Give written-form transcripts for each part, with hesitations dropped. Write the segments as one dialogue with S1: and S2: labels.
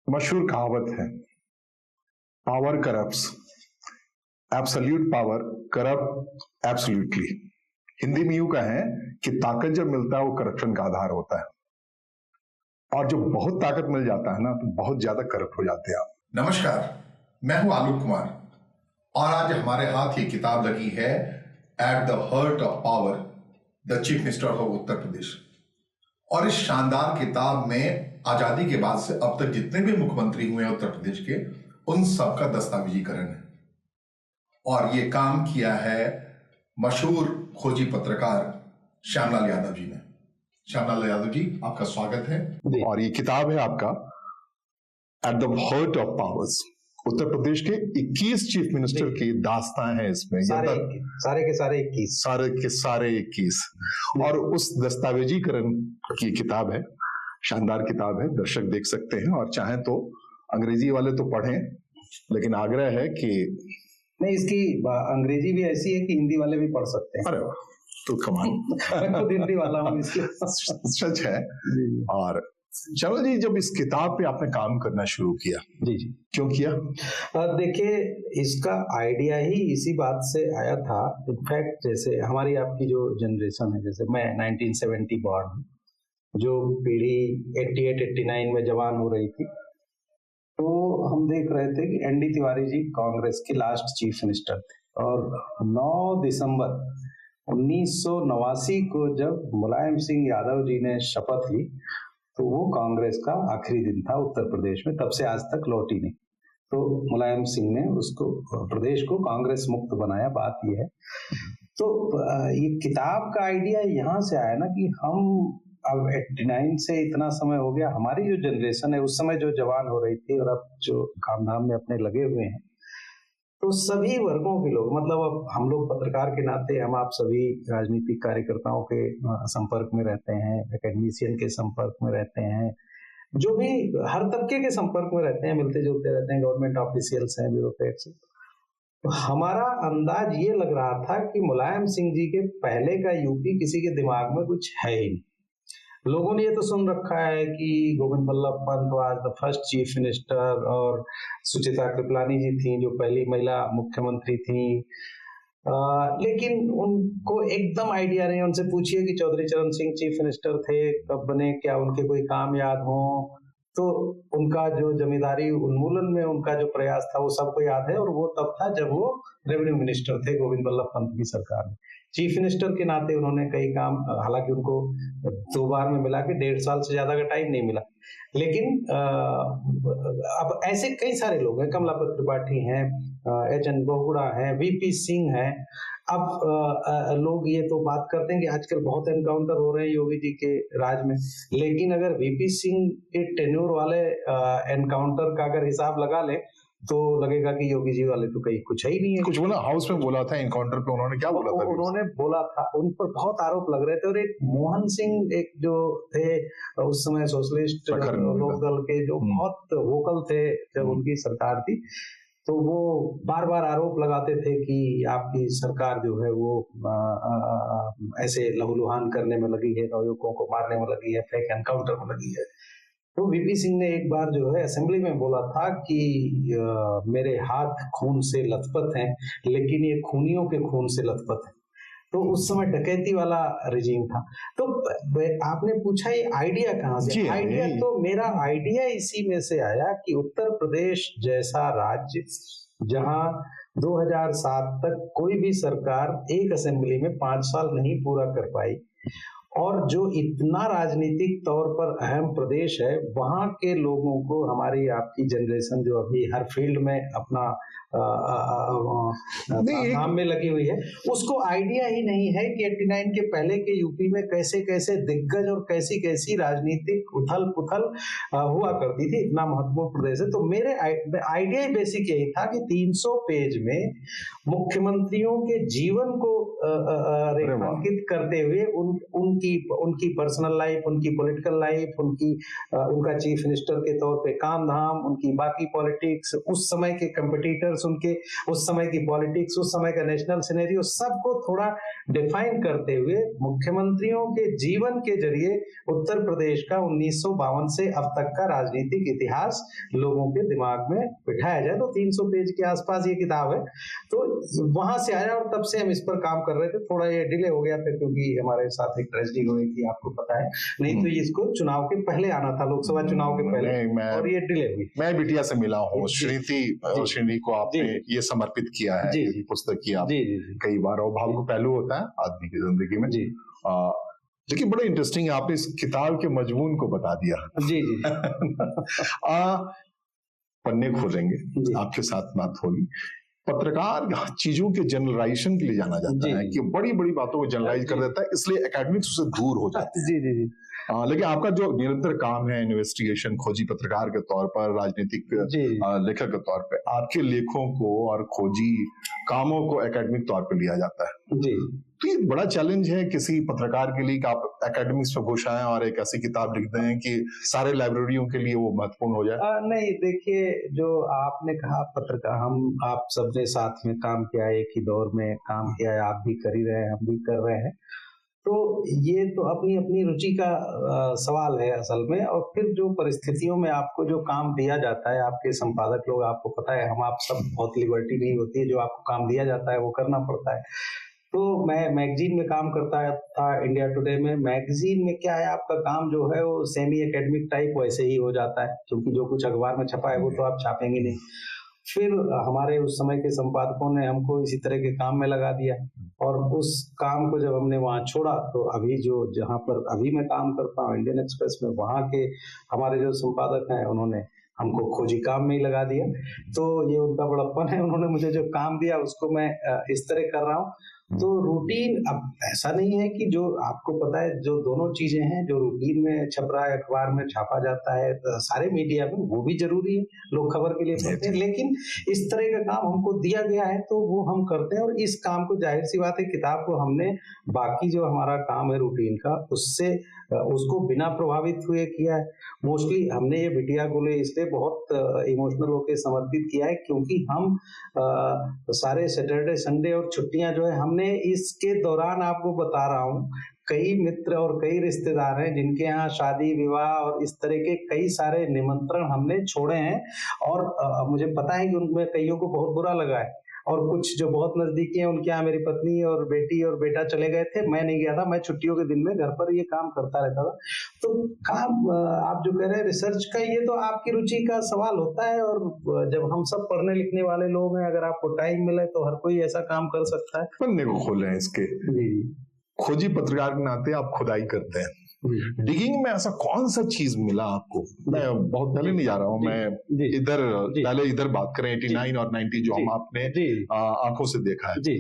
S1: मशहूर कहावत है, power corrupts, absolute power corrupt absolutely. Hindi में यूं कहें कि ताकत जब मिलता है वो करप्शन का आधार होता है, और जब बहुत ताकत मिल जाता है ना तो बहुत ज्यादा करप्ट हो जाते हैं आप।
S2: नमस्कार, मैं हूं आलोक कुमार और आज हमारे हाथ ये किताब लगी है at the heart of power, the chief minister of Uttar Pradesh. और इस शानदार किताब में आजादी के बाद से अब तक जितने भी मुख्यमंत्री हुए हैं उत्तर प्रदेश के, उन सबका दस्तावेजीकरण है। और ये काम किया है मशहूर खोजी पत्रकार श्यामलाल यादव जी ने। श्यामलाल यादव जी, आपका स्वागत है।
S1: और ये किताब है आपका at the heart of powers, Uttar Pradesh के 21 चीफ मिनिस्टर की दास्तां हैं इसमें,
S3: सारे के सारे 21
S1: और उस दस्तावेजीकरण की किताब है। शानदार किताब है, दर्शक देख सकते हैं, और चाहें तो अंग्रेजी वाले तो पढ़ें, लेकिन आग्रह है कि
S3: नहीं, इसकी अंग्रेजी भी ऐसी है कि हिंदी वाले भी पढ़ सकते हैं।
S1: अरे तो कमाल
S3: मैं खुद हिंदी वाला हूँ इसलिए
S1: सच है। और चलो जी, जब इस किताब पे आपने काम करना शुरू किया,
S3: जी
S1: क्यों किया?
S3: देखिए, इसका आइडिया ही इसी बात से आया था। इनफैक्ट जैसे हमारी आपकी जो जनरेशन है, जैसे मैं 1970 बॉर्न हूँ, जो पीढ़ी 88-89 में जवान हो रही थी, तो हम देख रहे थे कि एनडी तिवारी जी कांग्रेस के लास्ट चीफ मिनिस्टर थे, और 9 दिसंबर 1989 को जब मुलायम सिंह यादव जी ने शपथ ली, तो वो कांग्रेस का आखिरी दिन था उत्तर प्रदेश में। तब से आज तक लौटी नहीं। तो मुलायम सिंह ने उसको, प्रदेश को कांग्रेस मुक्त बनाया। बात ये है, तो ये किताब का आइडिया यहाँ से आया ना कि हम अब 89 से इतना समय हो गया, हमारी जो जनरेशन है उस समय जो जवान हो रही थी और अब जो काम धाम में अपने लगे हुए हैं, तो सभी वर्गों के लोग, मतलब अब हम लोग पत्रकार के नाते हम आप सभी राजनीतिक कार्यकर्ताओं के संपर्क में रहते हैं, एकेडमिशियन के संपर्क में रहते हैं, जो भी हर तबके के संपर्क में रहते हैं, मिलते जुलते रहते हैं, गवर्नमेंट ऑफिशियल्स हैं, ब्यूरोक्रेट्स। तो हमारा अंदाज ये लग रहा था कि मुलायम सिंह जी के पहले का यूपी किसी के दिमाग में कुछ है ही नहीं। लोगों ने ये तो सुन रखा है कि Govind Vallabh Pant was the first chief minister, और सुचित्रा कृपलानी जी थी जो पहली महिला मुख्यमंत्री थी, लेकिन उनको एकदम आइडिया नहीं। उनसे पूछिए कि चौधरी चरण सिंह चीफ मिनिस्टर थे, कब बने, क्या उनके कोई काम याद हो, तो उनका जो जमींदारी उन्मूलन में उनका जो प्रयास था वो सबको याद है, और वो तब था जब वो रेवेन्यू मिनिस्टर थे गोविंद वल्लभ पंत की सरकार में। चीफ मिनिस्टर के नाते उन्होंने कई काम, हालांकि उनको 2 बार में मिला के 1.5 साल से ज्यादा का टाइम नहीं मिला, लेकिन अब ऐसे कई सारे लोग हैं, कमलापत त्रिपाठी हैं, एच.एन. बहुगुणा हैं, वीपी सिंह हैं। अब लोग ये तो बात करते हैं कि आजकल बहुत एनकाउंटर हो रहे हैं योगी जी के राज में, लेकिन अगर वीपी सिंह के टेन्योर वाले एनकाउंटर का अगर हिसाब लगा ले तो लगेगा कि योगी जी वाले तो कहीं कुछ ही नहीं है।
S1: कुछ बोला हाउस में बोला था एनकाउंटर पे, उन्होंने क्या बोला था?
S3: उन्होंने बोला था, उन पर बहुत आरोप लग रहे थे, और एक मोहन सिंह एक जो थे उस समय सोशलिस्ट लोकदल के, जो बहुत वोकल थे जब उनकी सरकार थी, तो वो बार बार आरोप लगाते थे कि आपकी सरकार जो है वो ऐसे लहूलुहान करने में लगी है, नवयुवकों को मारने में लगी है, फेक एनकाउंटर में लगी है। तो वीपी सिंह ने एक बार जो है असेंबली में बोला था कि मेरे हाथ खून से लथपथ हैं, लेकिन ये खूनियों के खून से लथपथ है। तो उस समय डकैती वाला रिजीम था। तो आपने पूछा ये आइडिया कहाँ से? आइडिया तो मेरा आइडिया इसी में से आया कि उत्तर प्रदेश जैसा राज्य, जहाँ 2007 तक कोई भी सरकार एक असेंबली में 5 साल नहीं पूरा कर पाई, और जो इतना राजनीतिक तौर पर अहम प्रदेश है, वहां के लोगों को, हमारी आपकी जनरेशन जो अभी हर फील्ड में अपना काम में लगी हुई है, उसको आइडिया ही नहीं है कि 89 के पहले के यूपी में कैसे कैसे दिग्गज और कैसी कैसी राजनीतिक उथल पुथल हुआ करती थी। इतना महत्वपूर्ण प्रदेश है। तो मेरे आइडिया ही बेसिक यही था कि 300 पेज में मुख्यमंत्रियों के जीवन को रेखांकित करते हुए उनकी कि उनकी पर्सनल लाइफ, उनकी पॉलिटिकल लाइफ, उनका चीफ मिनिस्टर के तौर पे काम धाम, उनकी बाकी पॉलिटिक्स, उस समय के कंपटीटर्स, उनके उस समय की पॉलिटिक्स, उस समय का नेशनल सिनेरियो, सबको थोड़ा डिफाइन करते हुए मुख्यमंत्रियों के जीवन के जरिए उत्तर प्रदेश का 1952 से अब तक का राजनीतिक इतिहास लोगों के दिमाग में बिठाया जाए। तो 300 पेज के आसपास ये किताब है। तो वहां से आया और तब से हम इस पर काम कर रहे थे। थोड़ा ये डिले हो गया था क्योंकि हमारे साथ एक ट्रेजेडी हो गई थी, आपको पता है, नहीं तो इसको चुनाव के पहले आना था, लोकसभा चुनाव के पहले, और ये डिले हुई।
S1: मैं बिटिया से मिला हूँ, श्रीनिधि को आपने ये समर्पित किया है, ये पुस्तक की आप कई बार, और भावुक पहलू होता है आदमी की जिंदगी में। लेकिन बड़ा इंटरेस्टिंग, आपने इस किताब के मजमून को बता दिया।
S3: जी
S1: पन्ने खोलेंगे, आपके साथ बात होगी। पत्रकार चीजों के जनरलाइजेशन के लिए जाना जाता है कि बड़ी बड़ी बातों को जनरलाइज कर देता है, इसलिए एकेडमिक्स उससे दूर हो जाते हैं।
S3: जी।
S1: लेकिन आपका जो निरंतर काम है, इन्वेस्टिगेशन, खोजी पत्रकार के तौर पर, राजनीतिक लेखक के तौर पर, आपके लेखों को और खोजी कामों को एकेडमिक तौर पर लिया जाता है।
S3: जी।
S1: तो ये बड़ा चैलेंज है किसी पत्रकार के लिए कि आप एकेडमिक्स में घुस आए और एक ऐसी किताब लिख दें कि सारे लाइब्रेरियों के लिए वो महत्वपूर्ण हो जाए।
S3: नहीं, देखिए, जो आपने कहा पत्रकार, आप सबने साथ में काम किया, एक ही दौर में काम किया है, आप भी कर ही रहे हैं, हम भी कर रहे हैं। तो ये तो अपनी अपनी रुचि का सवाल है असल में। और फिर जो परिस्थितियों में आपको जो काम दिया जाता है, आपके संपादक लोग, आपको पता है, हम आप सब बहुत लिबर्टी नहीं होती है, जो आपको काम दिया जाता है वो करना पड़ता है। तो मैं मैगजीन में काम करता था, इंडिया टुडे में। मैगजीन में क्या है, आपका काम जो है वो सेमी एकेडमिक टाइप वैसे ही हो जाता है, क्योंकि जो कुछ अखबार में छपा है वो तो आप छापेंगे नहीं। फिर हमारे उस समय के संपादकों ने हमको इसी तरह के काम में लगा दिया, और उस काम को जब हमने वहाँ छोड़ा, तो अभी जो जहाँ पर अभी मैं काम करता हूँ, इंडियन एक्सप्रेस में, वहाँ के हमारे जो संपादक हैं, उन्होंने हमको खोजी काम में ही लगा दिया। तो ये उनका बड़प्पन है, उन्होंने मुझे जो काम दिया उसको मैं इस तरह कर रहा हूँ। तो रूटीन, अब ऐसा नहीं है कि जो आपको पता है, जो दोनों चीजें हैं, जो रूटीन में छप रहा है, अखबार में छापा जाता है, सारे मीडिया में, वो भी जरूरी है, लोग खबर के लिए पढ़ते हैं, लेकिन इस तरह का काम हमको दिया गया है तो वो हम करते हैं। और इस काम को, जाहिर सी बात है, किताब को हमने बाकी जो हमारा काम है रूटीन का, उससे उसको बिना प्रभावित हुए किया है। मोस्टली हमने ये बिटिया गोले इसलिए बहुत इमोशनल होकर समर्पित किया है क्योंकि हम सारे सैटरडे संडे और छुट्टियां जो है, हमने इसके दौरान, आपको बता रहा हूँ, कई मित्र और कई रिश्तेदार हैं जिनके यहाँ शादी विवाह और इस तरह के कई सारे निमंत्रण हमने छोड़े हैं। और मुझे पता है कि उनमें कईयों को बहुत बुरा लगा है, और कुछ जो बहुत नजदीकी हैं, उनके यहाँ मेरी पत्नी और बेटी और बेटा चले गए थे, मैं नहीं गया था। मैं छुट्टियों के दिन में घर पर ये काम करता रहता था। तो काम, आप जो कह रहे हैं रिसर्च का, ये तो आपकी रुचि का सवाल होता है। और जब हम सब पढ़ने लिखने वाले लोग हैं, अगर आपको टाइम मिले तो हर कोई ऐसा काम कर सकता है।
S1: पन्ने को खोलें इसके। खोजी पत्रकार के नाते आप खुदाई करते हैं, डिगिंग में ऐसा कौन सा चीज मिला आपको? मैं बहुत पहले नहीं जा रहा हूँ, मैं इधर पहले इधर बात करें 89 और 90 जो हम आपने आंखों से देखा है,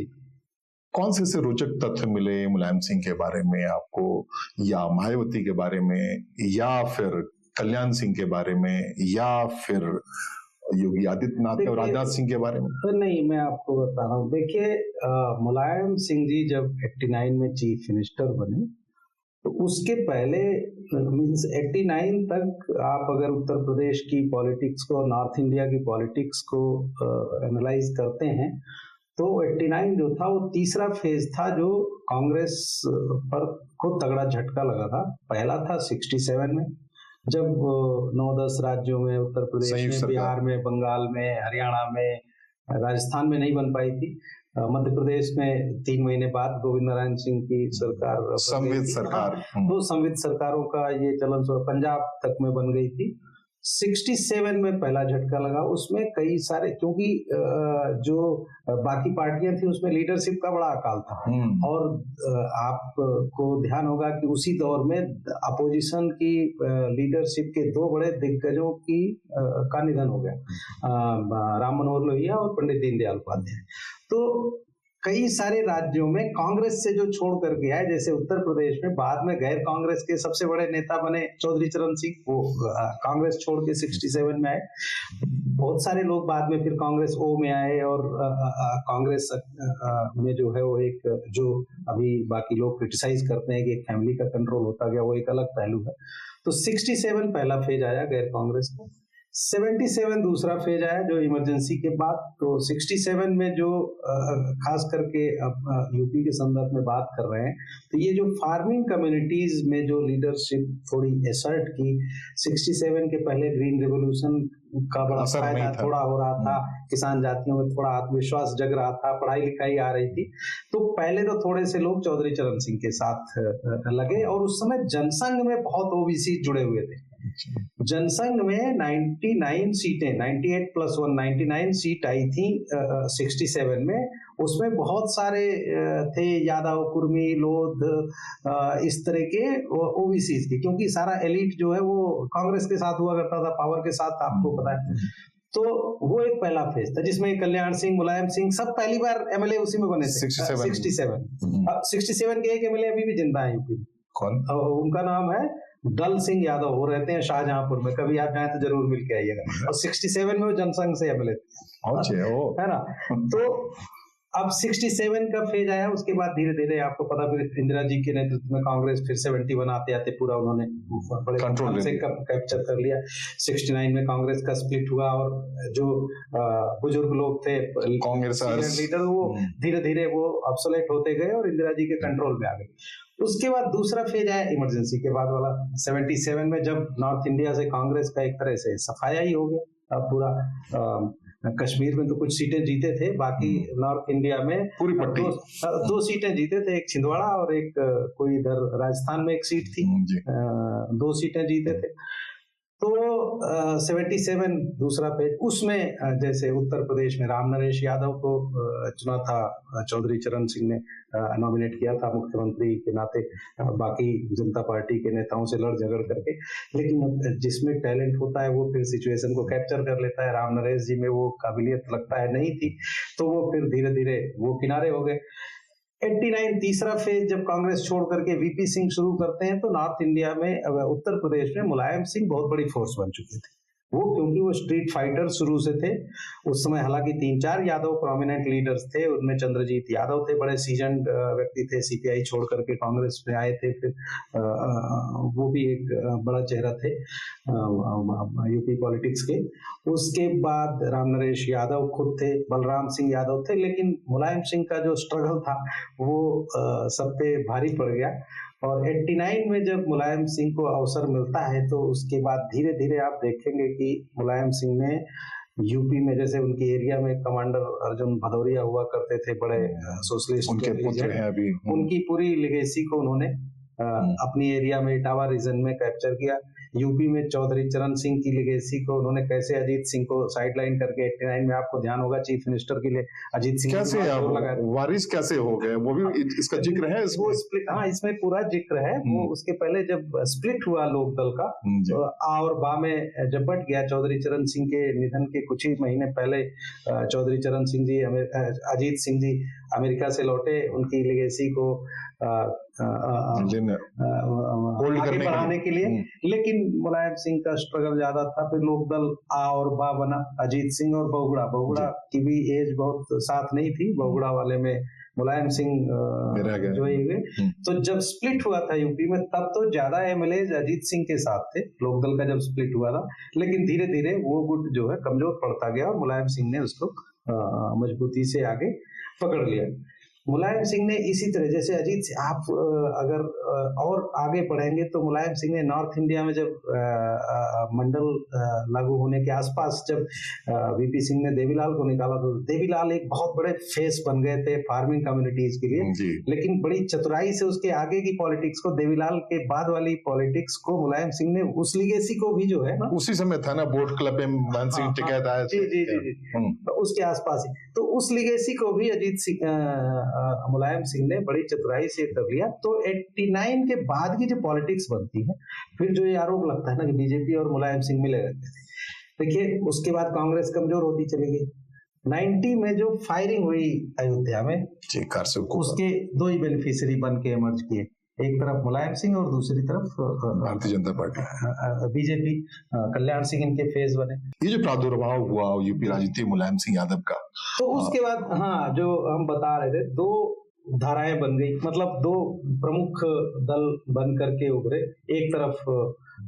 S1: कौन से रोचक तथ्य मिले मुलायम सिंह के बारे में आपको, या मायावती के बारे में, या फिर कल्याण सिंह के बारे में, या फिर योगी आदित्यनाथ और राजनाथ सिंह के बारे में?
S3: नहीं, मैं आपको बता रहा हूँ। देखिए, मुलायम सिंह जी जब 89 में चीफ मिनिस्टर बने, तो उसके पहले, मीन्स 89 तक, आप अगर उत्तर प्रदेश की पॉलिटिक्स को, नॉर्थ इंडिया की पॉलिटिक्स को एनालाइज करते हैं, तो 89 जो था वो तीसरा फेज था जो कांग्रेस पर को तगड़ा झटका लगा था। पहला था 67 में, जब 9-10 राज्यों में, उत्तर प्रदेश में, बिहार में, बंगाल में, हरियाणा में, राजस्थान में नहीं बन पाई थी। मध्य प्रदेश में 3 महीने बाद गोविंद नारायण सिंह की सरकार,
S1: संविद सरकार,
S3: तो संविद सरकारों का ये चलन पंजाब तक में बन गई थी। 67 में पहला झटका लगा, उसमें कई सारे, क्योंकि जो बाकी पार्टियां थी उसमें लीडरशिप का बड़ा अकाल था। और आपको ध्यान होगा कि उसी दौर में अपोजिशन की लीडरशिप के 2 बड़े दिग्गजों की का निधन हो गया, राम मनोहर लोहिया और पंडित दीनदयाल उपाध्याय। तो कई सारे राज्यों में कांग्रेस से जो छोड़ कर गया है, जैसे उत्तर प्रदेश में बाद में गैर कांग्रेस के सबसे बड़े नेता बने चौधरी चरण सिंह, वो कांग्रेस छोड़ के 67 में आए। बहुत सारे लोग बाद में फिर कांग्रेस ओ में आए, और कांग्रेस में जो है वो एक, जो अभी बाकी लोग क्रिटिसाइज करते हैं कि एक फैमिली का कंट्रोल होता गया, वो एक अलग पहलू है। तो 67 पहला फेज आया गैर कांग्रेस का। 77 दूसरा फेज आया जो इमरजेंसी के बाद। तो 67 में जो खास करके अब यूपी के संदर्भ में बात कर रहे हैं, तो ये जो फार्मिंग कम्युनिटीज में जो लीडरशिप थोड़ी एसर्ट की, 67 के पहले ग्रीन रेवोल्यूशन का बड़ा फायदा थोड़ा हो रहा था, किसान जातियों में थोड़ा आत्मविश्वास जग रहा था, पढ़ाई लिखाई आ रही थी, तो पहले तो थोड़े से लोग चौधरी चरण सिंह के साथ लगे। और उस समय जनसंघ में बहुत ओबीसी जुड़े हुए थे। जनसंघ में 99 सीटें, 98+1 सीट आई थी 67 में। उसमें बहुत सारे थे यादव, कुर्मी, लोध, इस तरह के ओबीसी के, क्योंकि सारा एलिट जो है वो कांग्रेस के साथ हुआ करता था, पावर के साथ, आपको पता है। तो वो एक पहला फेज था जिसमें कल्याण सिंह, मुलायम सिंह सब पहली बार एमएलए उसी में बने थे। 67 के एक एमएलए अभी भी जिंदा है यूपी में।
S1: कौन?
S3: उनका नाम है दल सिंह यादव, वो रहते हैं शाहजहांपुर में, कभी आप जाए तो जरूर मिल के आइएगा। और 67 में वो जनसंघ से एमएलए है ना। तो अब 67 का फेज आया, उसके बाद धीरे धीरे आपको पता, फिर इंदिरा जी के नेतृत्व में कांग्रेस फिर 71 आते आते पूरा उन्होंने बड़े कंट्रोल से कैप्चर कर लिया। 69 में कांग्रेस का स्प्लिट हुआ, और जो बुजुर्ग लोग थे कांग्रेस लीडर, वो धीरे धीरे वो ऑब्सोलेट होते गए और इंदिरा जी के कंट्रोल में आ गए। उसके बाद दूसरा फेज आया इमरजेंसी के बाद वाला 77 में, जब नॉर्थ इंडिया से कांग्रेस का एक तरह से सफाया ही हो गया। अब पूरा कश्मीर में तो कुछ सीटें जीते थे, बाकी नॉर्थ इंडिया में
S1: पूरी पट्टी
S3: दो सीटें जीते थे, एक छिंदवाड़ा और एक कोई इधर राजस्थान में एक सीट थी, 2 सीटें जीते थे। तो 77 दूसरा पेज, उसमें जैसे उत्तर प्रदेश में राम नरेश यादव को चुना था, चौधरी चरण सिंह ने नॉमिनेट किया था मुख्यमंत्री के नाते, बाकी जनता पार्टी के नेताओं से लड़ झगड़ करके, लेकिन जिसमें टैलेंट होता है वो फिर सिचुएशन को कैप्चर कर लेता है। राम नरेश जी में वो काबिलियत लगता है नहीं थी, तो वो फिर धीरे धीरे वो किनारे हो गए। 89 तीसरा फेज, जब कांग्रेस छोड़ करके वीपी सिंह शुरू करते हैं, तो नॉर्थ इंडिया में, उत्तर प्रदेश में मुलायम सिंह बहुत बड़ी फोर्स बन चुके थे वो, क्योंकि वो स्ट्रीट फाइटर शुरू से थे उस समय। हालांकि 3-4 यादव प्रोमिनेंट लीडर्स थे, उनमें चंद्रजीत यादव थे, बड़े सीजन्ड व्यक्ति थे, सीपीआई छोड़ करके कांग्रेस में आए थे, फिर वो भी एक बड़ा चेहरा थे यूपी पॉलिटिक्स के। उसके बाद राम नरेश यादव खुद थे, बलराम सिंह यादव थे, लेकिन मुलायम सिंह का जो स्ट्रगल था वो सब पे भारी पड़ गया। और 89 में जब मुलायम सिंह को अवसर मिलता है, तो उसके बाद धीरे धीरे आप देखेंगे कि मुलायम सिंह ने यूपी में, जैसे उनके एरिया में कमांडर अर्जुन भदौरिया हुआ करते थे, बड़े सोशलिस्ट,
S1: उनके पुत्र हैं अभी,
S3: उनकी पूरी लेगेसी को उन्होंने अपनी एरिया में इटावा रीजन में कैप्चर किया। यूपी में चौधरी चरण सिंह की लेगेसी को उन्होंने कैसे अजीत सिंह को साइडलाइन करके 89 में, आपको ध्यान होगा, चीफ मिनिस्टर के लिए अजीत सिंह
S1: कैसे वारिस कैसे हो गए, वो भी इसका जिक्र है इसमें?
S3: वो स्प्लिट, हाँ, इसमें पूरा जिक्र है। वो उसके पहले जब स्प्लिट हुआ लोक दल का, तो आ और बा में जब बट गया, चौधरी चरण सिंह के निधन के कुछ ही महीने पहले चौधरी चरण सिंह जी, अजीत सिंह जी अमेरिका से लौटे, उनकी लेगेसी को आगे बढ़ाने के लिए। लेकिन मुलायम सिंह का स्ट्रगल ज्यादा था, फिर लोकदल आ और बा बना, अजीत सिंह और बहुगुड़ा की भी एज बहुत साथ नहीं थी, बहुगुड़ा वाले में मुलायम सिंह जो हुए। तो जब स्प्लिट हुआ था यूपी में, तब तो ज्यादा एमएलए अजीत सिंह के साथ थे, लोकदल का जब स्प्लिट हुआ था, लेकिन धीरे धीरे वो गुट जो है कमजोर पड़ता गया, और मुलायम सिंह ने उसको मजबूती से आगे पकड़ लिया। मुलायम सिंह ने इसी तरह, जैसे अजीत सिंह, आप अगर और आगे बढ़ेंगे तो मुलायम सिंह ने नॉर्थ इंडिया में जब मंडल लागू होने के आसपास, जब वीपी सिंह ने देवीलाल को निकाला, तो देवीलाल एक बहुत बड़े फेस बन गए थे फार्मिंग कम्युनिटीज के लिए। लेकिन बड़ी चतुराई से उसके आगे की पॉलिटिक्स को, देवीलाल के बाद वाली पॉलिटिक्स को मुलायम सिंह ने, उस लीगेसी को भी जो है ना,
S1: उसी समय था ना बोट क्लब में मानसिंह टिकैत आया,
S3: जी, उसके आसपास ही, तो उस लीगेसी को भी अजीत सिंह, मुलायम सिंह ने बड़ी चतुराई से कर लिया। तो 89 के बाद की जो पॉलिटिक्स बनती है, फिर जो ये आरोप लगता है ना कि बीजेपी और मुलायम सिंह मिले रहते थे, देखिए उसके बाद कांग्रेस कमजोर होती चली गई, 90 में जो फायरिंग हुई अयोध्या में,
S1: जी, कारसेव को
S3: उसके दो ही बेनिफिशियरी बन के इमर्ज किए, एक तरफ मुलायम सिंह और दूसरी तरफ
S1: भारतीय जनता पार्टी,
S3: बीजेपी, कल्याण सिंह इनके फेज बने।
S1: ये जो प्रादुर्भाव हुआ यूपी राजनीति में मुलायम सिंह यादव का,
S3: तो उसके बाद हाँ, जो हम बता रहे थे, दो धाराएं बन गई, मतलब दो प्रमुख दल बन करके उभरे। एक तरफ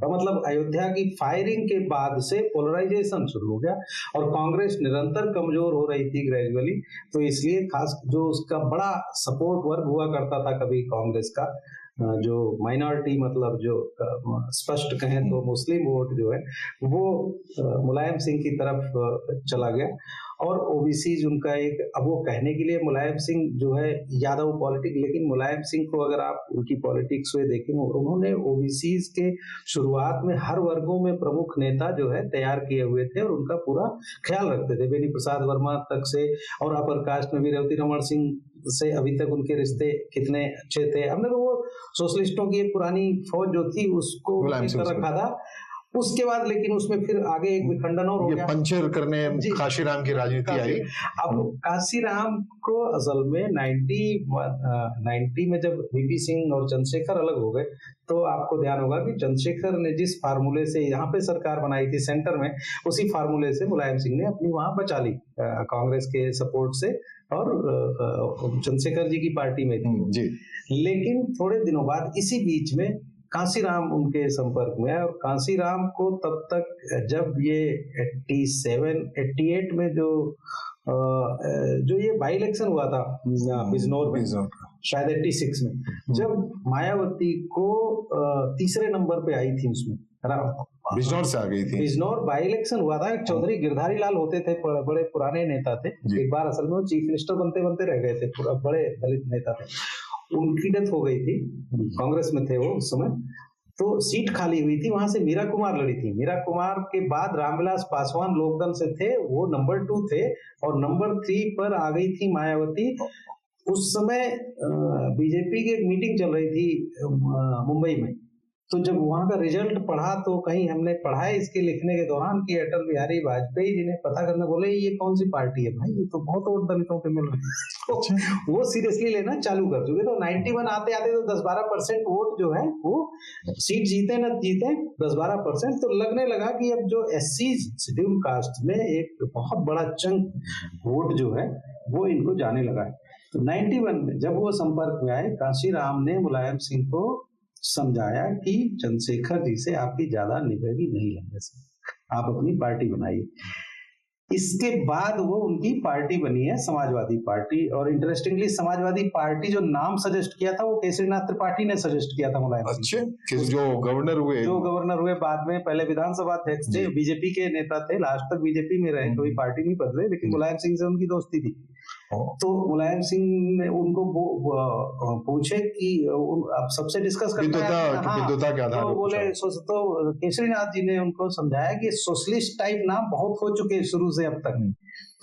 S3: मतलब अयोध्या की फायरिंग के बाद से पोलराइजेशन शुरू हो गया और कांग्रेस निरंतर कमजोर हो रही थी ग्रेजुअली, तो इसलिए खास जो उसका बड़ा सपोर्ट वर्ग हुआ करता था कभी कांग्रेस का, जो माइनॉरिटी मतलब जो स्पष्ट कहें तो मुस्लिम वोट जो है वो मुलायम सिंह की तरफ चला गया। और ओबीसी उनका एक, अब वो कहने के लिए मुलायम सिंह जो है यादव पॉलिटिक्स, लेकिन मुलायम सिंह को अगर आप उनकी पॉलिटिक्स में देखें, उन्होंने ओबीसी के शुरुआत में हर वर्गों में प्रमुख नेता जो है तैयार किए हुए थे और उनका पूरा ख्याल रखते थे, बेनी प्रसाद वर्मा तक से, और अपर कास्ट में भी रेवती रमन सिंह से अभी तक उनके रिश्ते कितने अच्छे थे। हमने तो वो सोशलिस्टों की एक पुरानी फौज जो थी उसको रखा था, उसके बाद लेकिन उसमें फिर आगे एक विखंडन और हो गया,
S1: पंचर करने काशीराम की राजनीति आई।
S3: अब काशीराम को असल में 90 में जब वीपी सिंह और चंद्रशेखर अलग हो गए, तो आपको ध्यान होगा कि चंद्रशेखर ने जिस फार्मूले से यहाँ पे सरकार बनाई थी सेंटर में, उसी फार्मूले से मुलायम सिंह ने अपनी वहां बचा ली कांग्रेस के सपोर्ट से, और चंद्रशेखर जी की पार्टी में थी जी। लेकिन थोड़े दिनों बाद इसी बीच में कांशीराम उनके संपर्क में है, और कांशीराम को तब तक जब ये 87-88 में जो ये बाई इलेक्शन हुआ था बिजनौर में, शायद 86 में, जब मायावती को तीसरे नंबर पे आई थी, उसमें
S1: बिजनौर से आ गई थी,
S3: बिजनौर बाई इलेक्शन हुआ था। चौधरी गिरधारी लाल होते थे, बड़े पुराने नेता थे, एक बार असल में वो चीफ मिनिस्टर बनते बनते रह गए थे, पूरा बड़े दलित नेता थे, उनकी डेथ हो गई थी, कांग्रेस में थे वो उस समय, तो सीट खाली हुई थी, वहां से मीरा कुमार लड़ी थी। मीरा कुमार के बाद रामविलास पासवान लोकदल से थे, वो नंबर 2 थे, और नंबर 3 पर आ गई थी मायावती। उस समय बीजेपी की एक मीटिंग चल रही थी मुंबई में, तो जब वहां का रिजल्ट पढ़ा तो कहीं हमने पढ़ा है इसके लिखने के दौरान कि अटल बिहारी वाजपेयी जी ने पता करने बोले ये कौन सी पार्टी है भाई, ये तो बहुत वोट दलितों के मिल रहे हैं, तो वो सीरियसली लेना चालू कर चुके। तो 91 आते आते तो 10-12% वोट जो है वो सीट जीते न जीते 10-12%, तो लगने लगा कि अब जो SC शेड्यूल कास्ट में एक बहुत बड़ा चंक वोट जो है वो इनको जाने लगा है। तो 91 में जब वो संपर्क में आए, कांशीराम ने मुलायम सिंह को समझाया कि चंद्रशेखर जी से आपकी ज्यादा निभेगी नहीं लंबे से, आप अपनी पार्टी बनाइए। इसके बाद वो उनकी पार्टी बनी है समाजवादी पार्टी, और इंटरेस्टिंगली समाजवादी पार्टी जो नाम सजेस्ट किया था वो केसरीनाथ त्रिपाठी ने सजेस्ट किया था मुलायम सिंह।
S1: अच्छा, जो गवर्नर हुए
S3: बाद में, पहले विधानसभा अध्यक्ष थे, बीजेपी के नेता थे, लास्ट तक बीजेपी में रहे, कोई पार्टी नहीं बदले, लेकिन मुलायम सिंह से उनकी दोस्ती थी। तो मुलायम सिंह ने उनको पूछे कि अब सबसे डिस्कस करते हैं, तो बोले तो केसरीनाथ जी ने उनको समझाया कि सोशलिस्ट टाइप नाम बहुत हो चुके हैं शुरू से अब तक,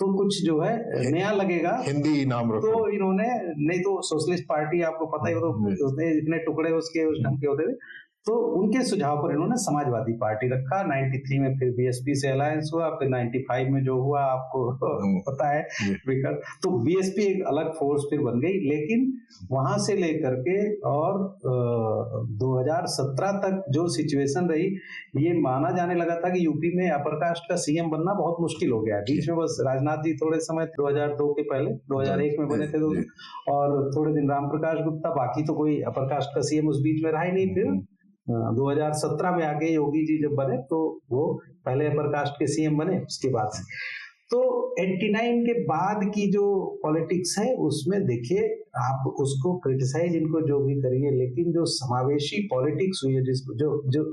S3: तो कुछ जो है नया लगेगा,
S1: हिंदी नाम रखो।
S3: तो इन्होंने, नहीं तो सोशलिस्ट पार्टी आपको पता ही हो, तो इतने टुकड़े उसके उस ढंग के होते थे, तो उनके सुझाव पर इन्होंने समाजवादी पार्टी रखा। 93 में फिर बीएसपी से अलायंस हुआ, फिर 95 में जो हुआ आपको पता है विकट, तो बीएसपी एक अलग फोर्स फिर बन गई। लेकिन वहां से लेकर के और 2017 तक जो सिचुएशन रही, ये माना जाने लगा था कि यूपी में अपर कास्ट का सीएम बनना बहुत मुश्किल हो गया। बीच में बस राजनाथ जी थोड़े समय 2002 के पहले 2001 में बने थे, और थोड़े दिन राम प्रकाश गुप्ता, बाकी तो कोई अपर कास्ट का सीएम उस बीच में रहा ही नहीं। फिर 2017 में आगे योगी जी जब बने तो वो पहले अपर कास्ट के सीएम बने उसके बाद से। तो 89 के बाद की जो पॉलिटिक्स है उसमें देखिए, आप उसको क्रिटिसाइज इनको जो भी करिए, लेकिन जो समावेशी पॉलिटिक्स हुई है, जिसको जो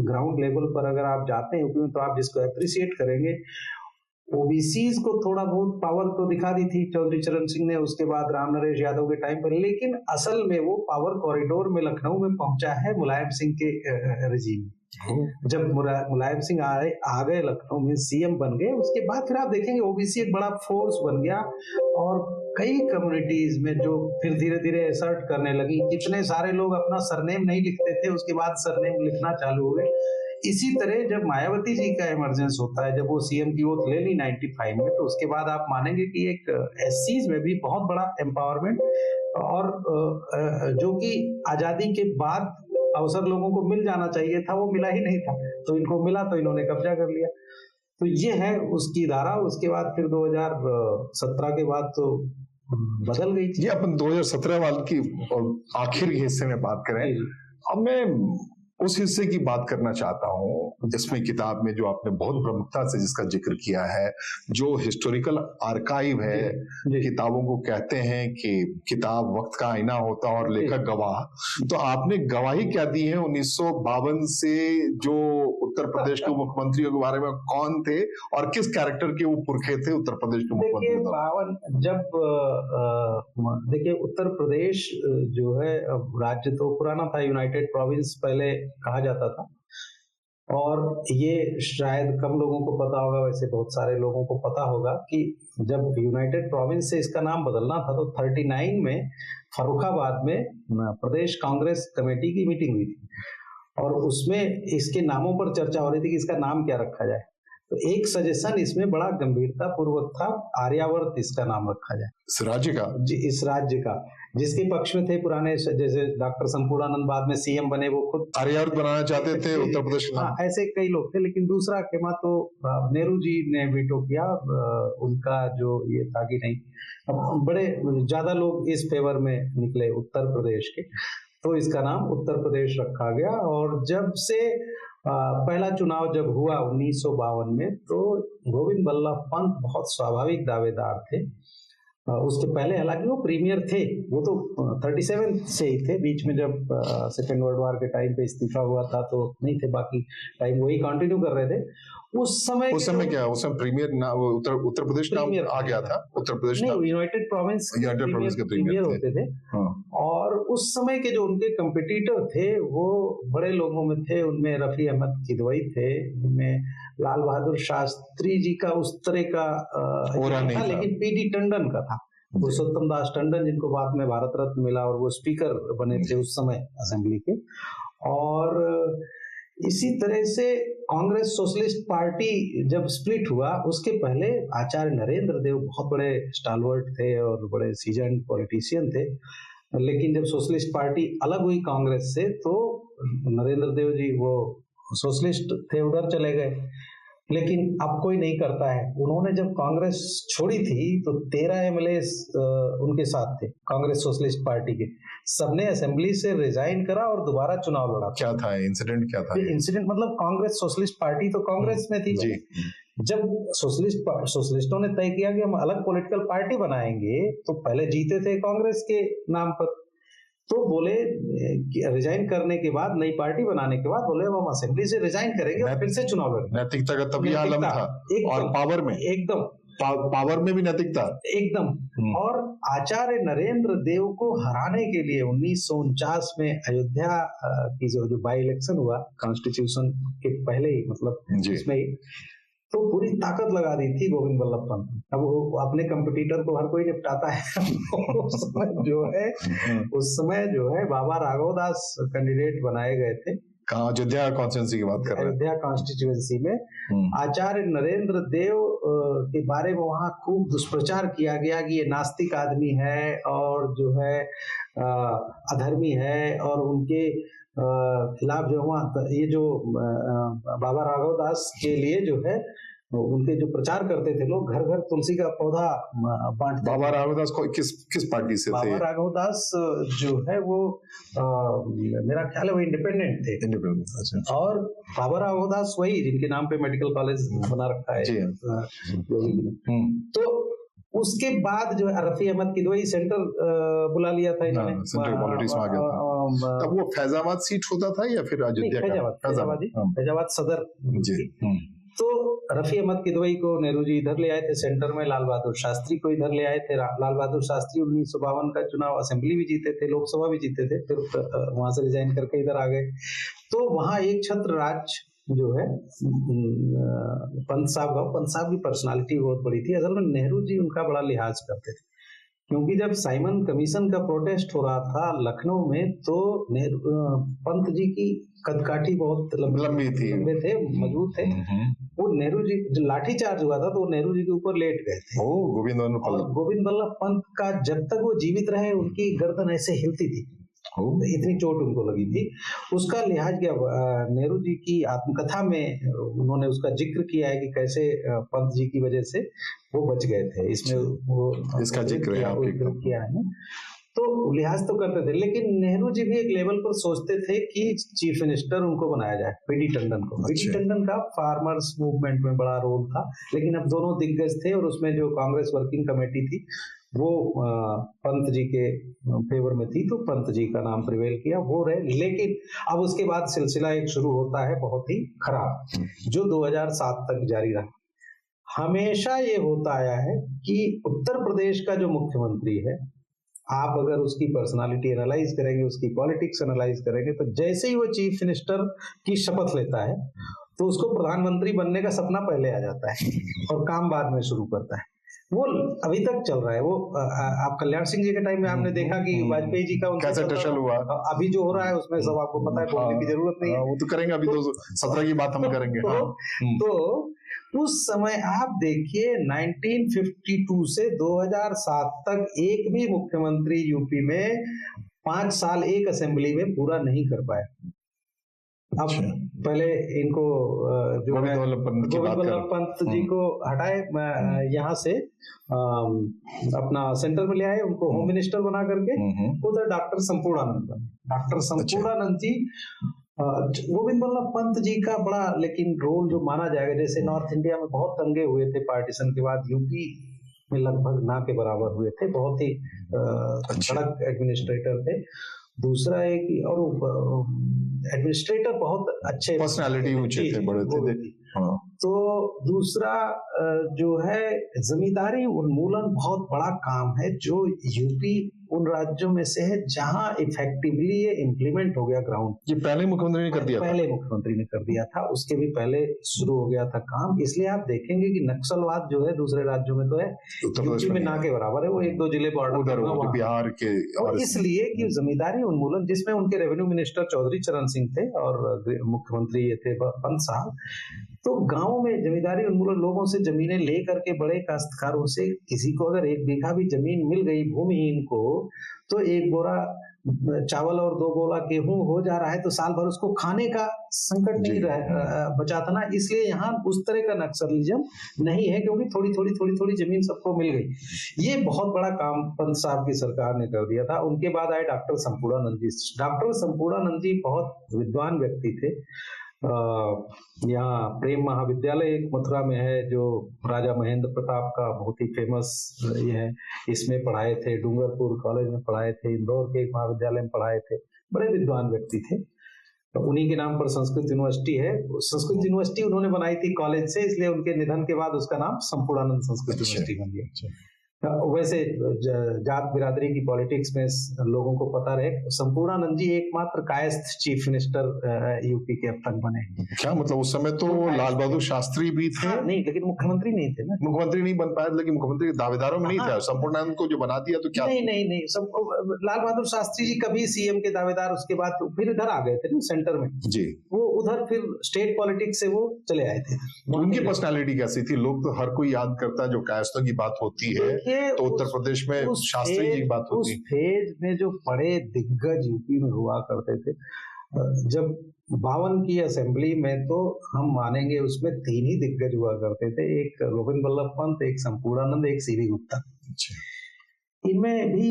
S3: ग्राउंड लेवल पर अगर आप जाते हैं तो आप जिसको अप्रिशिएट करेंगे, ओबीसीज को थोड़ा बहुत पावर तो दिखा दी थी चौधरी चरण सिंह ने, उसके बाद राम नरेश यादव के टाइम पर, लेकिन असल में वो पावर कॉरिडोर में लखनऊ में पहुंचा है मुलायम सिंह के रिजीम। जब मुलायम सिंह आ गए लखनऊ में, सीएम बन गए, उसके बाद फिर आप देखेंगे ओबीसी एक बड़ा फोर्स बन गया, और कई कम्युनिटीज में जो फिर धीरे धीरे असर्ट करने लगी। इतने सारे लोग अपना सरनेम नहीं लिखते थे, उसके बाद सरनेम लिखना चालू हो गए। इसी तरह जब मायावती जी का इमरजेंस होता है, जब वो सीएम की ओथ ले ली 95 में, तो उसके बाद आप मानेंगे कि एक एससीज में भी बहुत बड़ा एम्पावरमेंट और जो कि आजादी के बाद अवसर लोगों को मिल जाना चाहिए था, वो मिला ही नहीं था। तो इनको मिला तो इन्होंने कब्जा कर लिया। तो ये है उसकी धारा। उसके बाद फिर 2017 के बाद तो बदल गई थी।
S1: ये अपन 2017 वाले की आखिर के हिस्से में बात करें। अब मैं उस हिस्से की बात करना चाहता हूं जिसमें किताब में जो आपने बहुत प्रमुखता से जिसका जिक्र किया है, जो हिस्टोरिकल आर्काइव है। किताबों को कहते हैं कि किताब वक्त का आईना होता है और लेखक गवाह। तो आपने गवाही क्या दी है 1952 से, जो उत्तर प्रदेश के मुख्यमंत्रियों के बारे में कौन थे और किस कैरेक्टर के वो पुरखे थे उत्तर प्रदेश के मुख्यमंत्री?
S3: 52 जब देखिए उत्तर प्रदेश जो है राज्य तो पुराना था, यूनाइटेड प्रोविंस पहले कहा जाता था। और ये शायद कम लोगों को पता होगा, वैसे बहुत सारे लोगों को पता होगा कि जब यूनाइटेड प्रोविंस से इसका नाम बदलना था तो 39 में फर्रुखाबाद में प्रदेश कांग्रेस कमेटी की मीटिंग हुई थी और उसमें इसके नामों पर चर्चा हो रही थी कि इसका नाम क्या रखा जाए। तो एक सजेशन इसमें बड़ा गंभीरता पूर्वक था, आर्यावर्त इसका नाम रखा जाए।
S1: इस राज्य का
S3: जी, इस राज्य का, जिसके पक्ष में थे पुराने, जैसे डॉक्टर संपूर्णानंद बाद में सीएम बने, वो खुद
S1: आर्यावर्त बनाना चाहते थे उत्तर प्रदेश में।
S3: हाँ, ऐसे कई लोग थे, लेकिन दूसरा खेमा तो नेहरू जी ने वीटो किया। उनका जो ये था कि नहीं, बड़े ज्यादा लोग इस फेवर में निकले उत्तर प्रदेश के, तो इसका नाम उत्तर प्रदेश रखा गया। और जब से पहला चुनाव जब हुआ 1952 में, तो गोविंद बल्लभ पंत बहुत स्वाभाविक दावेदार थे। उसके पहले हालांकि वो प्रीमियर थे, वो तो 37 से ही थे। बीच में जब सेकेंड वर्ल्ड वॉर के टाइम पे इस्तीफा हुआ था तो नहीं थे, बाकी टाइम वही कंटिन्यू कर रहे थे। उस समय क्या,
S1: उस समय प्रीमियर ना, वो उत्तर प्रदेश नाम आ गया था। उत्तर प्रदेश
S3: नहीं, यूनाइटेड प्रोविंस
S1: के
S3: प्रीमियर होते थे।
S1: हाँ।
S3: और उस समय के जो उनके कंपिटिटर थे वो बड़े लोगों में थे। उनमें रफी अहमद किदवई थे, उनमें लाल बहादुर शास्त्री जी का उस तरह का नहीं था, लेकिन पीडी टंडन का था, पुरुषोत्तम दास टंडन, जिनको बाद में भारत रत्न मिला और वो स्पीकर बने थे उस समय असेंबली के। और इसी तरह से कांग्रेस सोशलिस्ट पार्टी जब स्प्लिट हुआ, उसके पहले आचार्य नरेंद्र देव बहुत बड़े स्टालवर्ट थे और बड़े सीजन्ड पॉलिटिशियन थे। लेकिन जब सोशलिस्ट पार्टी अलग हुई कांग्रेस से, तो नरेंद्र देव जी वो सोशलिस्ट थे, उधर चले गए। लेकिन अब कोई नहीं करता है। उन्होंने जब कांग्रेस छोड़ी थी तो 13 एमएलए उनके साथ थे, कांग्रेस सोशलिस्ट पार्टी के। सबने असेंबली से रिजाइन करा और दोबारा चुनाव लड़ा।
S1: क्या था इंसिडेंट? क्या था
S3: इंसिडेंट? मतलब कांग्रेस सोशलिस्ट पार्टी तो कांग्रेस में थी जी। जब सोशलिस्टों ने तय किया कि हम अलग पॉलिटिकल पार्टी बनाएंगे, तो पहले जीते थे कांग्रेस के नाम पर, तो बोले रिजाइन करने के बाद, नई पार्टी बनाने के बाद बोले हम असेंबली से रिजाइन करेंगे और फिर से चुनाव लड़ेंगे।
S1: नैतिकता का तब ये आलम था। और पावर में एकदम पावर में भी नैतिकता एकदम।
S3: और आचार्य नरेंद्र देव को हराने के लिए 1949 में अयोध्या की जो बाई इलेक्शन हुआ, कॉन्स्टिट्यूशन के पहले ही, मतलब इसमें तो पूरी ताकत लगा दी थी गोविंद बल्लभ पंत। अब वो अपने कंपटीटर को हर कोई निपटाता है। उस समय जो है बाबा राघव दास कैंडिडेट बनाए गए थे।
S1: अयोध्या कॉन्स्टिट्यूंसी की बात कर रहे हैं।
S3: अयोध्या कॉन्स्टिट्यूंसी में आचार्य नरेंद्र देव के बारे में वहां खूब दुष्प्रचार किया गया कि ये नास्तिक आदमी है और जो है अधर्मी है, और उनके खिलाफ जो हुआ, ये जो बाबा राघव दास के लिए जो है उनके जो प्रचार करते थे लोग, घर घर तुलसी का पौधा बांटते।
S1: बाबा राघव दास को किस पार्टी से थे?
S3: बाबा राघव दास जो है वो मेरा ख्याल है वो इंडिपेंडेंट थे।
S1: अच्छा।
S3: और बाबा राघव दास वही जिनके नाम पे मेडिकल कॉलेज बना रखा है। तो उसके बाद जो है रफी अहमद किदवई सेंटर बुला लिया था इन्होंने,
S1: सेंट्रल पॉलिटिक्स में आ गया था। तब वो फैजाबाद सीट होता था या फिर अयोध्या?
S3: फैजाबाद सदर जी। तो रफी अहमद किदवई को नेहरू जी इधर ले आए थे सेंटर में, लाल बहादुर शास्त्री को इधर ले आए थे। लाल बहादुर शास्त्री 1952 का चुनाव असेंबली भी जीते थे, लोकसभा भी जीते थे, फिर वहां से रिजाइन करके इधर आ गए। तो वहां एक छत्र राज जो है पंत साहब की पर्सनालिटी बहुत बड़ी थी। असल में नेहरू जी उनका बड़ा लिहाज करते थे। क्योंकि जब साइमन कमीशन का प्रोटेस्ट हो रहा था लखनऊ में, तो पंत जी की कदकाठी बहुत
S1: लंबी थी,
S3: लंबे थे, मजबूत थे। वो नेहरू जी जो लाठी चार्ज हुआ था तो वो नेहरू जी के ऊपर लेट गए थे।
S1: गोविंद वल्लभ
S3: और
S1: पंत।
S3: गोविंद वल्लभ पंत का जब तक वो जीवित रहे उनकी गर्दन ऐसे हिलती थी, इतनी चोट उनको लगी थी। उसका लिहाज किया नेहरू जी की आत्मकथा में, उन्होंने उसका जिक्र किया है कि कैसे पंत जी की वजह से वो बच गए थे। इसमें वो
S1: इसका जिक्र है आपके
S3: किया है। तो लिहाज तो करते थे, लेकिन नेहरू जी भी एक लेवल पर सोचते थे कि चीफ मिनिस्टर उनको बनाया जाए, बीडी टंडन को। बीडी टंडन का फार्मर्स मूवमेंट में बड़ा रोल था, लेकिन अब दोनों दिग्गज थे और उसमें जो कांग्रेस वर्किंग कमेटी थी वो पंत जी के फेवर में थी, तो पंत जी का नाम प्रिवेल किया, वो रहे। लेकिन अब उसके बाद सिलसिला एक शुरू होता है बहुत ही खराब, जो 2007 तक जारी रहा। हमेशा ये होता आया है कि उत्तर प्रदेश का जो मुख्यमंत्री है, आप अगर उसकी पर्सनालिटी एनालाइज करेंगे, उसकी पॉलिटिक्स एनालाइज करेंगे, तो जैसे ही वो चीफ मिनिस्टर की शपथ लेता है तो उसको प्रधानमंत्री बनने का सपना पहले आ जाता है और काम बाद में शुरू करता है। वो अभी तक चल रहा है। वो आप कल्याण सिंह जी के टाइम में आपने देखा कि वाजपेयी जी का
S1: कैसे टशल हुआ,
S3: अभी जो हो रहा है उसमें सब आपको पता है, बोलने की जरूरत नहीं है।
S1: वो तो करेंगे, अभी 2017 की बात हम करेंगे।
S3: तो उस समय आप देखिए 1952 से 2007 तक एक भी मुख्यमंत्री यूपी में 5 साल एक असेंबली में पूरा नहीं कर पाए। अब पहले इनको जो
S1: गोविंद
S3: वल्लभ पंत जी को हटाए यहाँ से, अपना सेंटर में ले आए, उनको होम मिनिस्टर बना करके। उधर डॉक्टर संपूर्णानंद बने। डॉक्टर संपूर्णानंद जी, गोविंद वल्लभ पंत जी का बड़ा लेकिन रोल जो माना जाएगा, जैसे नॉर्थ इंडिया में बहुत दंगे हुए थे पार्टीशन के बाद, यूपी में लगभग ना के बराबर हुए थे, बहुत ही कड़क एडमिनिस्ट्रेटर थे। दूसरा एक और एडमिनिस्ट्रेटर बहुत अच्छे,
S1: पर्सनालिटी ऊंचे थे, बड़े थे।
S3: तो दूसरा जो है जमींदारी उन्मूलन बहुत बड़ा काम है, जो यूपी उन राज्यों में से है जहां इफेक्टिवली ये इम्प्लीमेंट हो गया ग्राउंड।
S1: ये पहले मुख्यमंत्री ने कर दिया था,
S3: पहले मुख्यमंत्री ने कर दिया था, उसके भी पहले शुरू हो गया था काम। इसलिए आप देखेंगे कि नक्सलवाद जो है दूसरे राज्यों में तो है, यूपी में ना के बराबर है। वो 1-2 जिले बॉर्डर
S1: बिहार के,
S3: और इसलिए कि जमींदारी उन्मूलन, जिसमें उनके रेवेन्यू मिनिस्टर चौधरी चरण सिंह थे और मुख्यमंत्री ये थे पंत साहब। तो गांव में जमींदारी उन्मूलन, लोगों से जमीनें ले करके, बड़े काश्तकारों से, किसी को अगर 1 बीघा भी जमीन मिल गई भूमिहीन को, तो 1 बोरा चावल और 2 बोरा गेहूं हो जा रहा है, तो साल भर उसको खाने का संकट नहीं बचा था ना। इसलिए यहाँ उस तरह का नक्सलिज्म नहीं है, क्योंकि थोड़ी थोड़ी जमीन सबको मिल गई। ये बहुत बड़ा काम पंत साहब की सरकार ने कर दिया था। उनके बाद आए डॉक्टर संपूर्णानंद जी। डॉक्टर संपूर्णानंद जी बहुत विद्वान व्यक्ति थे। यहाँ प्रेम महाविद्यालय एक मथुरा में है, जो राजा महेंद्र प्रताप का बहुत ही फेमस ये है, इसमें पढ़ाए थे। डूंगरपुर कॉलेज में पढ़ाए थे, इंदौर के एक महाविद्यालय में पढ़ाए थे। बड़े विद्वान व्यक्ति थे। तो उन्हीं के नाम पर संस्कृत यूनिवर्सिटी है। संस्कृत यूनिवर्सिटी उन्होंने बनाई थी कॉलेज से, इसलिए उनके निधन के बाद उसका नाम संपूर्णानंद संस्कृत यूनिवर्सिटी बन गया। वैसे जात बिरादरी की पॉलिटिक्स में लोगों को पता रहे, संपूर्णानंद जी एकमात्र कायस्थ चीफ मिनिस्टर यूपी के अब तक बने।
S1: क्या मतलब उस समय तो लाल बहादुर शास्त्री भी थे?
S3: नहीं, लेकिन मुख्यमंत्री नहीं थे ना।
S1: मुख्यमंत्री नहीं बन पाए, लेकिन मुख्यमंत्री के दावेदारों में नहीं थे। संपूर्णानंद को जो बना दिया तो क्या?
S3: नहीं, सब लाल बहादुर शास्त्री जी कभी सीएम के दावेदार, उसके बाद तो फिर इधर आ गए थे ना सेंटर में
S1: जी। वो
S3: उधर फिर स्टेट पॉलिटिक्स से वो चले आए थे।
S1: उनकी पर्सनालिटी कैसी थी? लोग तो हर कोई याद करता है, जो कायस्थों की बात होती है तो उत्तर प्रदेश में शास्त्री जी की बात होती है।
S3: उस फेज में जो बड़े दिग्गज यूपी में हुआ करते थे, जब 52 की असेंबली में, तो हम मानेंगे उसमें 3 ही दिग्गज हुआ करते थे। एक गोविंद वल्लभ पंत, एक संपूर्णानंद, एक सीबी गुप्ता। इनमें भी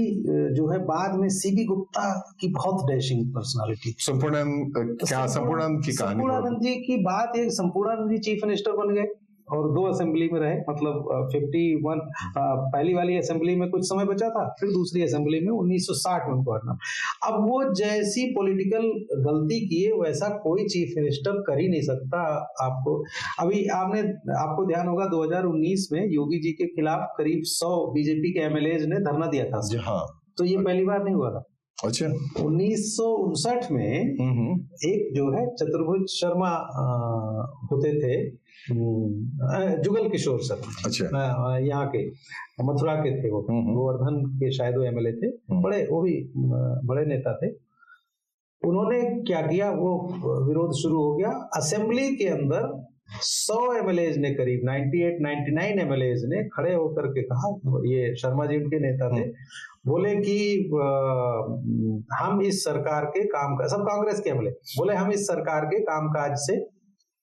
S3: जो है बाद में सीबी गुप्ता की बहुत डैशिंग पर्सनालिटी।
S1: संपूर्णानंद की कहानी,
S3: संपूर्णानंद जी की बात, एक संपूर्णानंद जी चीफ मिनिस्टर बन गए और 2 असेंबली में रहे, मतलब 51 पहली वाली असेंबली में कुछ समय बचा था, फिर दूसरी असेंबली में 1960 में उनको हटना। अब वो जैसी पॉलिटिकल गलती किए वैसा कोई चीफ मिनिस्टर कर ही नहीं सकता। आपको अभी आपको ध्यान होगा 2019 में योगी जी के खिलाफ करीब 100 बीजेपी के एमएलए ने धरना दिया था।
S1: हाँ।
S3: तो ये पहली बार नहीं हुआ था।
S1: अच्छा।
S3: 1959 में एक जो है चतुर्भुज शर्मा होते थे, जुगल किशोर शर्मा,
S1: अच्छा,
S3: यहाँ के मथुरा के थे वो, गोवर्धन के शायद वो एमएलए थे, बड़े वो भी बड़े नेता थे। उन्होंने क्या किया, वो विरोध शुरू हो गया। असेंबली के अंदर 100 एमएलएज ने, करीब 98-99 एमएलएज ने खड़े होकर के कहा, ये शर्मा जी उनके नेता थे, बोले कि हम इस सरकार के काम का, सब कांग्रेस के एमएलए बोले, हम इस सरकार के कामकाज से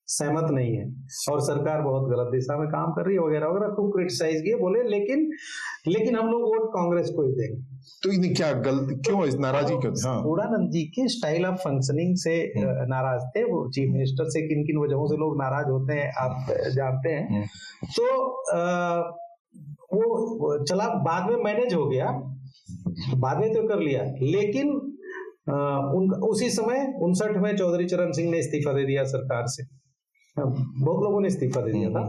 S3: सहमत नहीं है और सरकार बहुत गलत दिशा में काम कर रही है वगैरह वगैरह, खूब क्रिटिसाइज किए। बोले लेकिन हम लोग वोट कांग्रेस को ही देंगे।
S1: तो इन्हें क्या गलती, क्यों इस नाराजगी क्यों?
S3: संपूर्णानंद जी के स्टाइल ऑफ फंक्शनिंग से नाराज थे वो। चीफ मिनिस्टर से किन किन वजहों से लोग नाराज होते हैं आप जानते हैं। तो वो चला, बाद में मैनेज हो गया, बाद में तो कर लिया, लेकिन उसी समय 59 में चौधरी चरण सिंह ने इस्तीफा दे दिया सरकार से, बहुत लोगों ने इस्तीफा दे दिया था।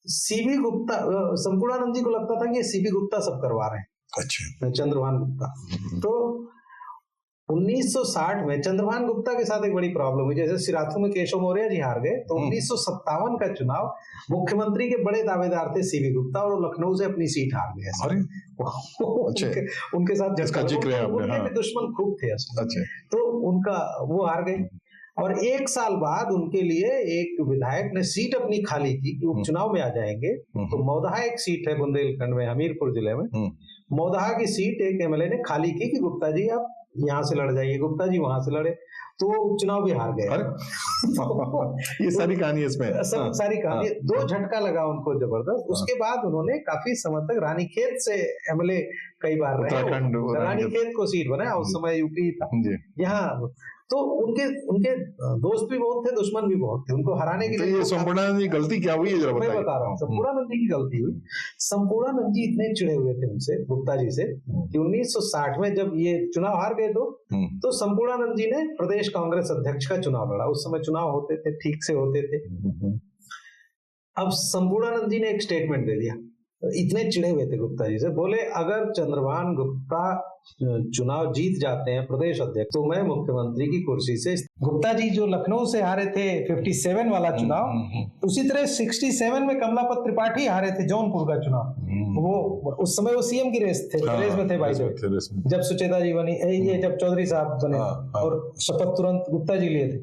S3: सीबी गुप्ता, संपूर्णानंद जी को लगता था कि ये सीबी गुप्ता सब करवा रहे हैं,
S1: अच्छा,
S3: चंद्रभान गुप्ता। तो 1960 में चंद्रभान गुप्ता के साथ एक बड़ी प्रॉब्लम हुई। जैसे सिराथू में केशव मौर्य जी हार गए, तो 1957 का चुनाव मुख्यमंत्री के बड़े दावेदार थे सीबी गुप्ता, और लखनऊ से अपनी सीट हार गए। उनके साथ उनके भी दुश्मन खूब थे। तो उनका वो हार गए, और एक साल बाद उनके लिए एक विधायक ने सीट अपनी खाली की कि उपचुनाव में आ जाएंगे। तो मौदहा एक सीट है बुंदेलखंड में, हमीरपुर जिले में, मौदहा की सीट एक एमएलए ने खाली की कि गुप्ता जी आप यहाँ से लड़ जाइए। गुप्ता जी वहां से लड़े, तो वो उपचुनाव भी हार गए।
S1: ये सारी कहानी इसमें,
S3: सारी कहानी, 2 झटका लगा उनको जबरदस्त। उसके बाद उन्होंने काफी समय तक रानीखेत से एमएलए कई बार रहे, रानीखेत को सीट बनाया, उस समय यूपी था यहाँ। तो उनके दोस्त भी बहुत थे, दुश्मन भी बहुत थे, उनको हराने के लिए।
S1: संपूर्णानंद जी गलती क्या हुई, जरा बताइए।
S3: मैं बता रहा हूँ, संपूर्णानंद जी की गलती हुई। संपूर्णानंद जी इतने चिड़े हुए थे उनसे, गुप्ता जी से, कि 1960 में जब ये चुनाव हार गए तो संपूर्णानंद जी ने प्रदेश कांग्रेस अध्यक्ष का चुनाव लड़ा। उस समय चुनाव होते थे, ठीक से होते थे। अब संपूर्णानंद जी ने एक स्टेटमेंट दे दिया, इतने चिड़े हुए थे गुप्ता जी से, बोले अगर चंद्रभान गुप्ता चुनाव जीत जाते हैं प्रदेश अध्यक्ष, तो मैं मुख्यमंत्री की कुर्सी से। गुप्ता जी जो लखनऊ से हारे थे 57 वाला चुनाव, उसी तरह 67 में कमलापत त्रिपाठी हारे थे जौनपुर का चुनाव। वो उस समय वो सीएम की रेस में थे भाई, जब सुचेता जी बनी, ये जब चौधरी साहब बने, और शपथ तुरंत गुप्ता जी लिए थे।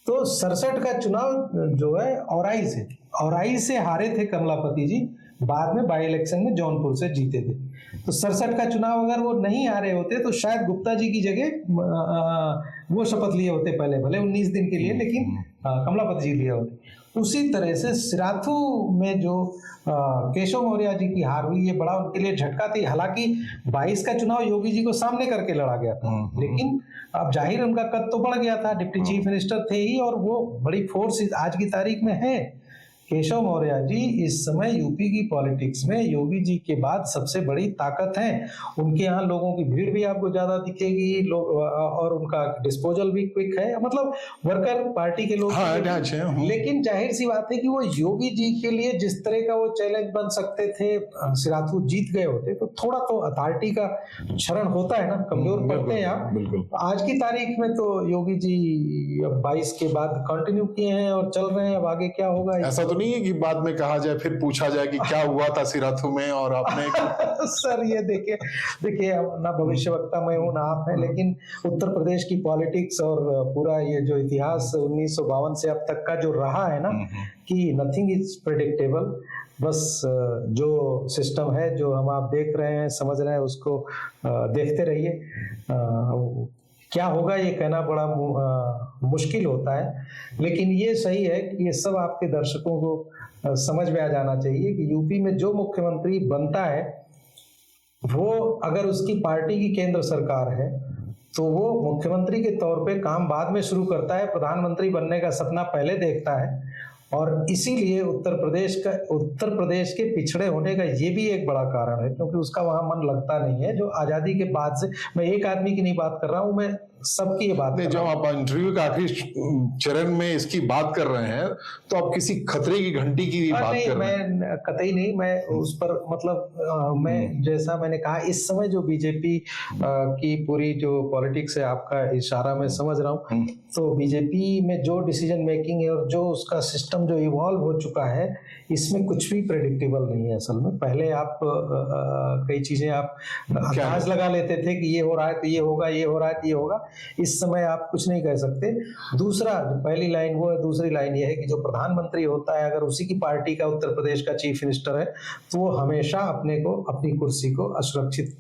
S3: तो 67 का चुनाव जो है औराई से हारे थे कमलापति जी, बाद में बाई इलेक्शन में जौनपुर से जीते थे। तो 67 का चुनाव अगर वो नहीं हारे होते तो शायद गुप्ता जी की जगह वो शपथ लिए होते पहले, भले 19 दिन के लिए, लेकिन कमलापति जी लिए होते। उसी तरह से सिराथू में जो केशव मौर्य जी की हार हुई, ये बड़ा उनके लिए झटका थी। हालांकि 22 का चुनाव योगी जी को सामने करके लड़ा गया था, लेकिन अब जाहिर उनका कद तो बढ़ गया था, डिप्टी चीफ मिनिस्टर थे ही, और वो बड़ी फोर्स आज की तारीख में है। केशव मौर्य जी इस समय यूपी की पॉलिटिक्स में योगी जी के बाद सबसे बड़ी ताकत हैं। उनके यहाँ लोगों की भीड़ भी आपको ज्यादा दिखेगी, लोग, और उनका डिस्पोजल भी क्विक है, मतलब वर्कर पार्टी के लोग। लेकिन जाहिर सी बात है कि वो योगी जी के लिए जिस तरह का वो चैलेंज बन सकते थे, सिराथू जीत गए होते तो थोड़ा तो अथॉरिटी का क्षरण होता है ना, कमजोर पड़ते हैं आप। आज की तारीख में तो योगी जी 22 के बाद कंटिन्यू किए हैं और चल रहे हैं, अब आगे क्या होगा
S1: ऐसा तो नहीं है कि बाद में कहा जाए, फिर पूछा जाए कि क्या हुआ था सिराथू में और आपने
S3: सर ये देखिए ना भविष्यवक्ता मैं हूं ना आप है, लेकिन उत्तर प्रदेश की पॉलिटिक्स और पूरा ये जो इतिहास 1952 से अब तक का जो रहा है ना, कि नथिंग इज प्रेडिक्टेबल। बस जो सिस्टम है, जो हम आप देख रहे हैं, समझ रहे हैं, उसको देखते रहिए। क्या होगा ये कहना बड़ा मुश्किल होता है, लेकिन ये सही है कि ये सब आपके दर्शकों को समझ में आ जाना चाहिए कि यूपी में जो मुख्यमंत्री बनता है, वो अगर उसकी पार्टी की केंद्र सरकार है तो वो मुख्यमंत्री के तौर पे काम बाद में शुरू करता है, प्रधानमंत्री बनने का सपना पहले देखता है। और इसीलिए उत्तर प्रदेश के पिछड़े होने का ये भी एक बड़ा कारण है, क्योंकि उसका वहां मन लगता नहीं है। जो आजादी के बाद से, मैं एक आदमी की नहीं बात कर रहा हूँ, मैं सबकी ये बात
S1: नहीं, जब आप इंटरव्यू के आखिरी चरण में इसकी बात कर रहे हैं तो आप किसी खतरे की घंटी की बात
S3: नहीं,
S1: कर रहे हैं।
S3: मैं कतई नहीं, मैं उस पर मतलब मैं जैसा मैंने कहा, इस समय जो बीजेपी की पूरी जो पॉलिटिक्स है, आपका इशारा मैं समझ रहा हूँ, तो बीजेपी में जो डिसीजन मेकिंग है और जो उसका सिस्टम जो इवॉल्व हो चुका है, इसमें कुछ भी प्रेडिक्टेबल नहीं है असल में। पहले आप कई चीजें आप अंदाज लगा लेते थे कि ये हो रहा है तो ये होगा, ये हो रहा है तो ये होगा। इस समय आप कुछ नहीं कह सकते। दूसरा, जो पहली लाइन वो है, दूसरी लाइन ये है कि जो प्रधानमंत्री होता है, अगर उसी की पार्टी का उत्तर प्रदेश का चीफ मिनिस्टर है, तो वो हमेशा अपने को, अपनी कुर्सी को असुरक्षित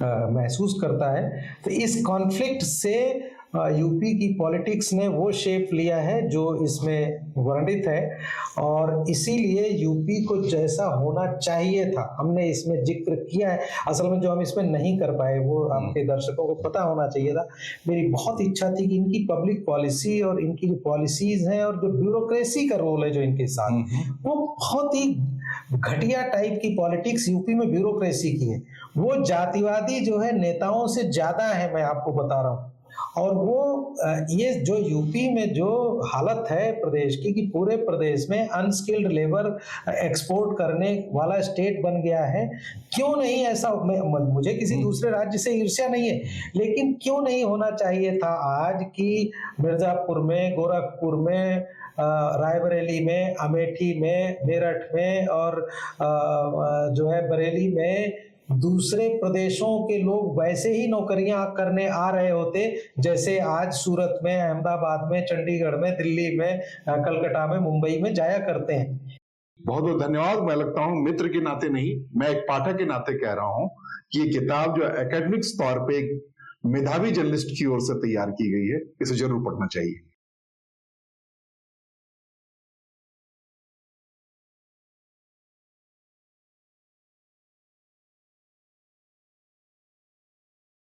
S3: महसूस करता है। तो इस कॉन्फ्लिक्ट से यूपी की पॉलिटिक्स ने वो शेप लिया है जो इसमें वर्णित है, और इसीलिए यूपी को जैसा होना चाहिए था, हमने इसमें जिक्र किया है। असल में जो हम इसमें नहीं कर पाए वो आपके दर्शकों को पता होना चाहिए था। मेरी बहुत इच्छा थी कि इनकी पब्लिक पॉलिसी और इनकी जो पॉलिसीज हैं और जो ब्यूरोक्रेसी का रोल है जो इनके साथ, वो बहुत ही घटिया टाइप की पॉलिटिक्स यूपी में ब्यूरोक्रेसी की है। वो जातिवादी जो है नेताओं से ज्यादा है, मैं आपको बता रहा हूँ। और वो ये जो यूपी में जो हालत है प्रदेश की, कि पूरे प्रदेश में अनस्किल्ड लेबर एक्सपोर्ट करने वाला स्टेट बन गया है। क्यों नहीं ऐसा, मुझे किसी दूसरे राज्य से ईर्ष्या नहीं है, लेकिन क्यों नहीं होना चाहिए था आज की मिर्जापुर में, गोरखपुर में, रायबरेली में, अमेठी में, मेरठ में और जो है बरेली में दूसरे प्रदेशों के लोग वैसे ही नौकरियां करने आ रहे होते जैसे आज सूरत में, अहमदाबाद में, चंडीगढ़ में, दिल्ली में, कलकत्ता में, मुंबई में जाया करते हैं।
S1: बहुत बहुत धन्यवाद। मैं लगता हूं मित्र के नाते नहीं, मैं एक पाठक के नाते कह रहा हूं कि ये किताब जो एकेडमिक्स तौर पे एक मेधावी जर्नलिस्ट की ओर से तैयार की गई है, इसे जरूर पढ़ना चाहिए।